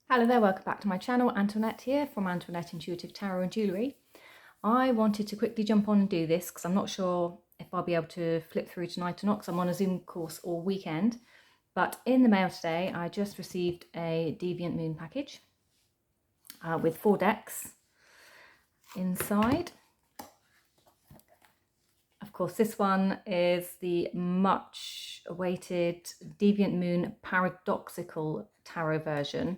Hello there, welcome back to my channel. Antoinette here from Antoinette Intuitive Tarot and Jewellery. I wanted to quickly jump on and do this because I'm not sure if I'll be able to flip through tonight or not because I'm on a Zoom course all weekend. But in the mail today, I just received a Deviant Moon package with 4 decks inside. Of course, this one is the much awaited Deviant Moon Paradoxical Tarot version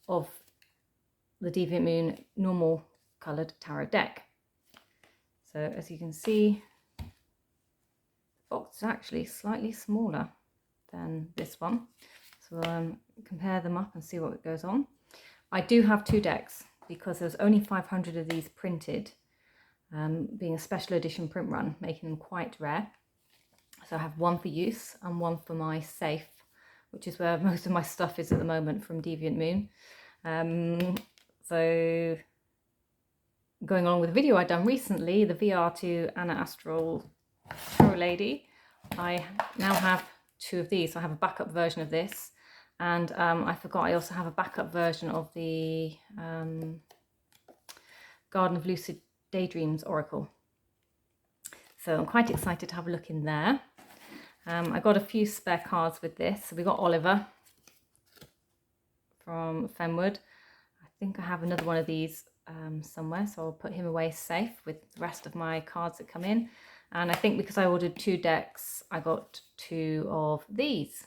of the Deviant Moon normal coloured tarot deck. So as you can see, the box is actually slightly smaller than this one. So compare them up and see what goes on. I do have 2 decks because there's only 500 of these printed, being a special edition print run, making them quite rare. So I have one for use and one for my safe, which is where most of my stuff is at the moment from Deviant Moon. So going along with the video I'd done recently, the VR to Anna Astral Tarot Lady, I now have 2 of these. So I have a backup version of this, and I forgot I also have a backup version of the Garden of Lucid Daydreams Oracle. So I'm quite excited to have a look in there. I got a few spare cards with this. So we got Oliver from Fenwood. I think I have another one of these somewhere, so I'll put him away safe with the rest of my cards that come in. And I think because I ordered 2 decks, I got 2 of these.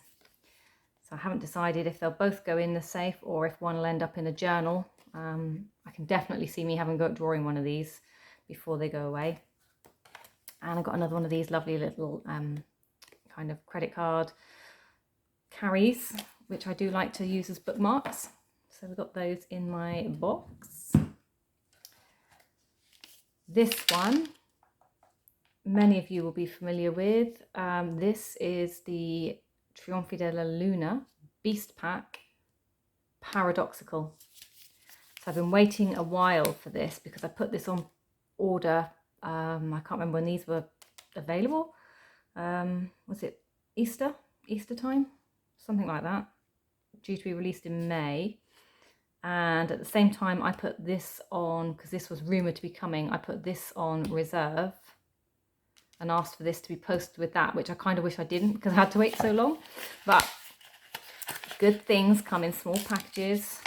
So I haven't decided if they'll both go in the safe or if one will end up in a journal. I can definitely see me having a go at drawing one of these before they go away. And I got another one of these lovely little kind of credit card carries, which I do like to use as bookmarks. So we've got those in my box. This one, many of you will be familiar with. This is the Trionfi della Luna Beast Pack Paradoxical. So I've been waiting a while for this because I put this on order. I can't remember when these were available. Was it Easter time? Something like that. Due to be released in May. And at the same time I put this on, because this was rumoured to be coming, I put this on reserve and asked for this to be posted with that, which I kind of wish I didn't because I had to wait so long. But good things come in small packages.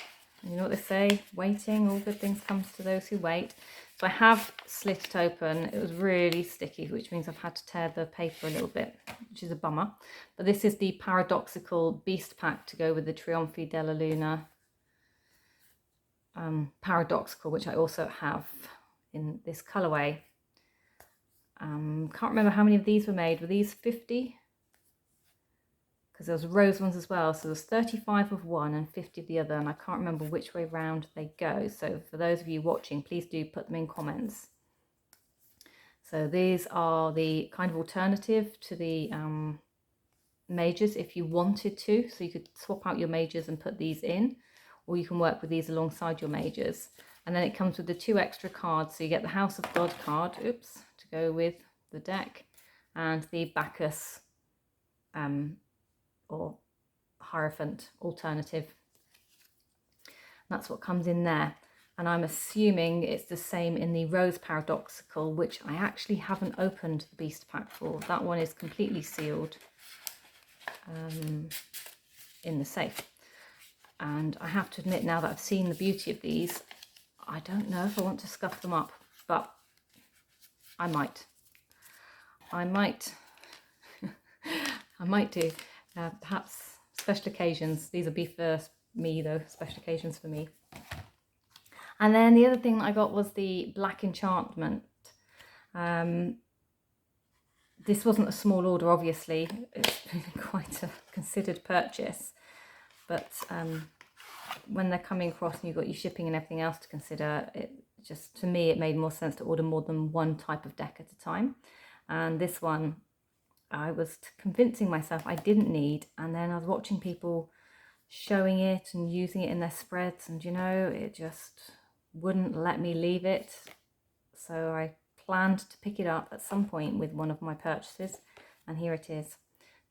You know what they say, waiting, all good things comes to those who wait. So I have slit it open. It was really sticky, which means I've had to tear the paper a little bit, which is a bummer. But this is the Paradoxical Beast Pack to go with the Trionfi della Luna Paradoxical, which I also have in this colorway. Can't remember how many of these were made. Were these 50? Because there was rose ones as well. So there's 35 of one and 50 of the other, and I can't remember which way round they go. So for those of you watching, please do put them in comments. So these are the kind of alternative to the majors if you wanted to. So you could swap out your majors and put these in, or you can work with these alongside your majors. And then it comes with the 2 extra cards. So you get the House of God card, to go with the deck, and the Bacchus or Hierophant alternative. That's what comes in there. And I'm assuming it's the same in the Rose Paradoxical, which I actually haven't opened the Beast Pack for. That one is completely sealed in the safe. And I have to admit, now that I've seen the beauty of these, I don't know if I want to scuff them up, but I might. I might do. Perhaps special occasions. These will be for me though, special occasions for me. And then the other thing that I got was the Black Enchantment. This wasn't a small order, obviously. It's been quite a considered purchase. But when they're coming across and you've got your shipping and everything else to consider, it just, to me, it made more sense to order more than one type of deck at a time. And this one, I was convincing myself I didn't need, and then I was watching people showing it and using it in their spreads, and you know, it just wouldn't let me leave it. So I planned to pick it up at some point with one of my purchases, and here it is.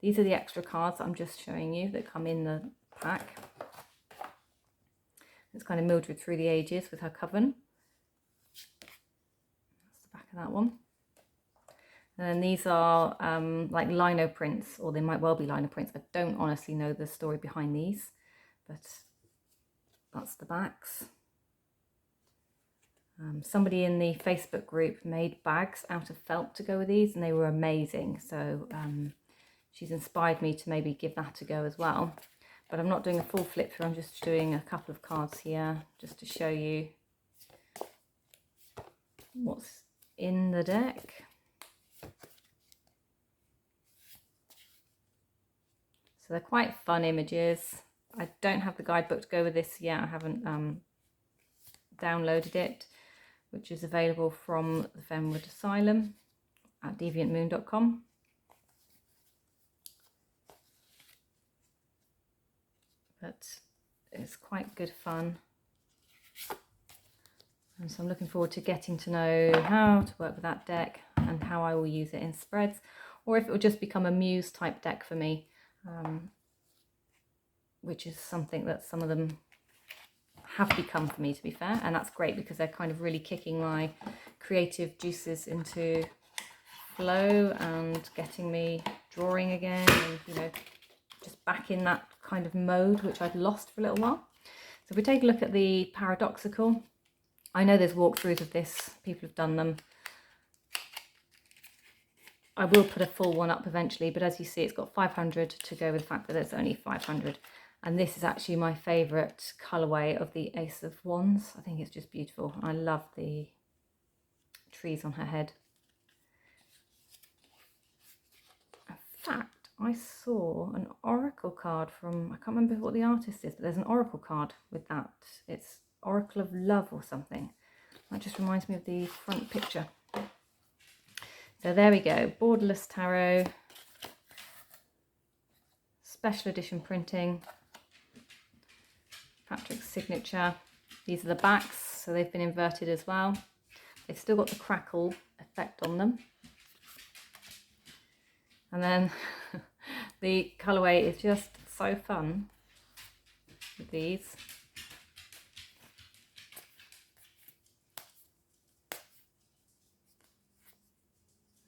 These are the extra cards that I'm just showing you that come in the pack. It's kind of Mildred through the ages with her coven. That's the back of that one. And then these are like lino prints, or they might well be lino prints. I don't honestly know the story behind these, but that's the backs. Somebody in the Facebook group made bags out of felt to go with these, and they were amazing. So she's inspired me to maybe give that a go as well. But I'm not doing a full flip through, I'm just doing a couple of cards here just to show you what's in the deck. So they're quite fun images. I don't have the guidebook to go with this yet. I haven't downloaded it, which is available from the Fenwood Asylum at deviantmoon.com. But it's quite good fun. And so I'm looking forward to getting to know how to work with that deck and how I will use it in spreads, or if it will just become a muse type deck for me, which is something that some of them have become for me, to be fair, and that's great because they're kind of really kicking my creative juices into flow and getting me drawing again, and you know, just back in that kind of mode which I'd lost for a little while. So if we take a look at the Paradoxical, I know there's walkthroughs of this, people have done them. I will put a full one up eventually, but as you see, it's got 500 to go with the fact that it's only 500. And this is actually my favourite colourway of the Ace of Wands. I think it's just beautiful. I love the trees on her head. In fact, I saw an oracle card from, I can't remember what the artist is, but there's an oracle card with that. It's Oracle of Love or something. That just reminds me of the front picture. So there we go, Borderless Tarot, special edition printing, Patrick's signature. These are the backs, so they've been inverted as well. They've still got the crackle effect on them. And then the colourway is just so fun with these.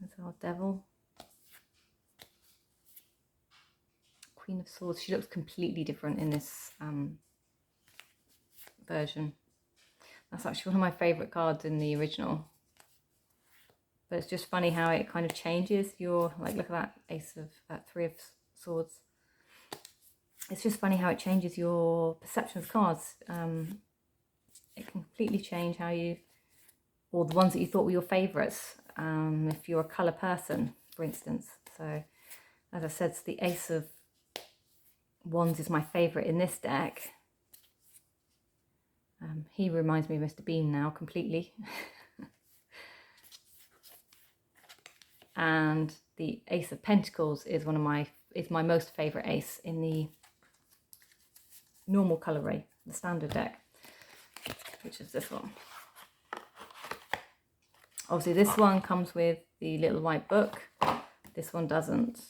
There's our devil. Queen of Swords. She looks completely different in this version. That's actually one of my favourite cards in the original. But it's just funny how it kind of changes your, like, look at that Three of Swords. It's just funny how it changes your perception of cards. It can completely change how you, or the ones that you thought were your favourites, if you're a colour person, for instance. So, as I said, the Ace of Wands is my favourite in this deck. He reminds me of Mr. Bean now, completely. And the Ace of Pentacles is my most favourite ace in the normal colourway, the standard deck, which is this one. Obviously this one comes with the little white book, this one doesn't. So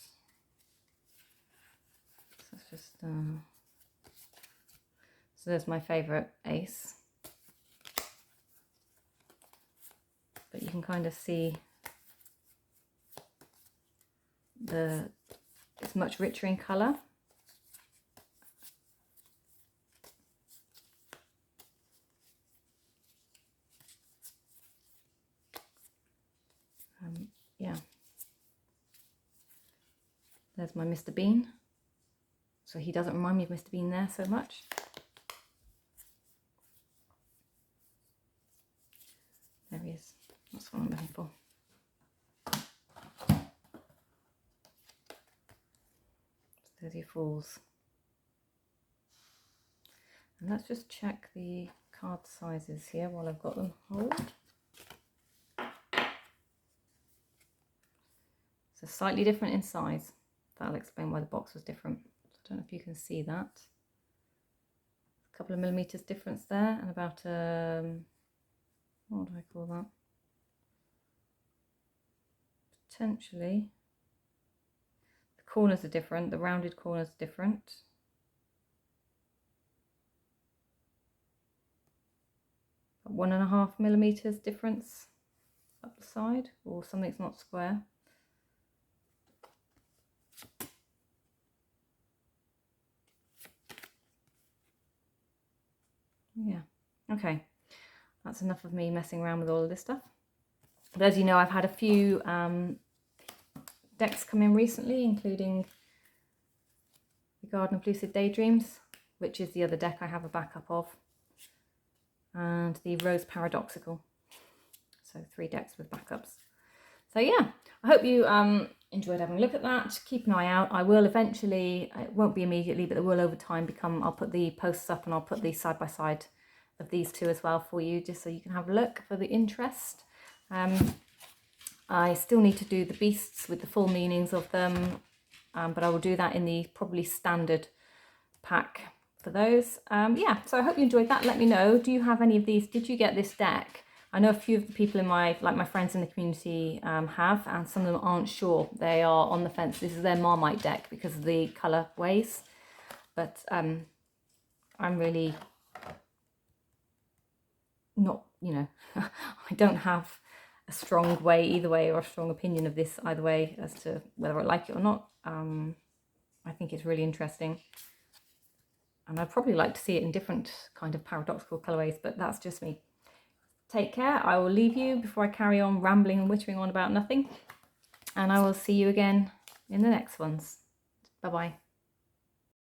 it's just so there's my favourite ace, but you can kind of see it's much richer in colour. Yeah, there's my Mr. Bean. So he doesn't remind me of Mr. Bean there so much. There he is. That's what I'm looking for. There's your Fools. And let's just check the card sizes here while I've got them hold. So slightly different in size. That'll explain why the box was different. I don't know if you can see that. A couple of millimeters difference there, and about what do I call that? Potentially. The corners are different, the rounded corners are different. 1.5 millimeters difference up the side, or something's not square. Yeah, okay, that's enough of me messing around with all of this stuff. But as you know, I've had a few decks come in recently, including the Garden of Lucid Daydreams, which is the other deck I have a backup of, and the Rose Paradoxical. So 3 decks with backups. So yeah, I hope you enjoyed having a look at that. Keep an eye out. I will eventually, it won't be immediately, but it will over time become, I'll put the posts up and I'll put the side by side of these 2 as well for you, just so you can have a look for the interest. I still need to do the beasts with the full meanings of them, but I will do that in the probably standard pack for those. Yeah, so I hope you enjoyed that. Let me know, do you have any of these? Did you get this deck? I know a few of the people in my friends in the community have, and some of them aren't sure. They are on the fence. This is their Marmite deck because of the colour ways, but I'm really not, you know, I don't have a strong way either way, or a strong opinion of this either way as to whether I like it or not. I think it's really interesting, and I'd probably like to see it in different kind of paradoxical colourways, but that's just me. Take care. I will leave you before I carry on rambling and wittering on about nothing, and I will see you again in the next ones. Bye bye.